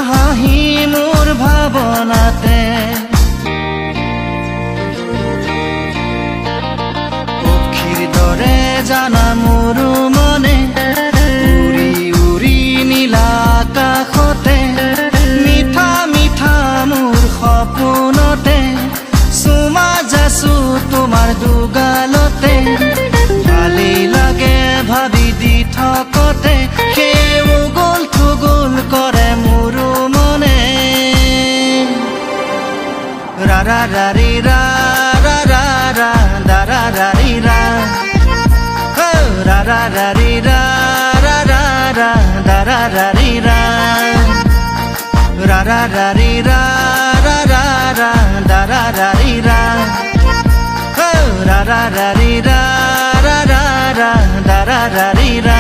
হাঁহি মোৰ ভাৱনাতে পক্ষীৰ দৰে জানা মোৰ মনে উৰি উৰি নীলা আকাশতে মিঠা মিঠা মোৰ সপোনতে চুমা যাচো তোমাৰ দুগালতে ভালি লাগে ভাবি দি থকতে সেই উগল থুগল কৰে মোৰ মনে ৰা ৰা ৰা ৰি ৰা ৰা ৰা ৰা দা ৰা ৰা ৰি ৰা ৰা ৰা ৰা ৰি ৰা ৰা ৰা ৰা দা ৰা ৰা ৰি ৰা ৰা ৰা ৰা ৰি ৰা ৰা ৰা ৰা দা ৰা ৰা ৰি ৰা ৰা ৰা ৰা ৰি ৰা ৰা ৰা ৰা দা ৰা ৰা ৰি ৰা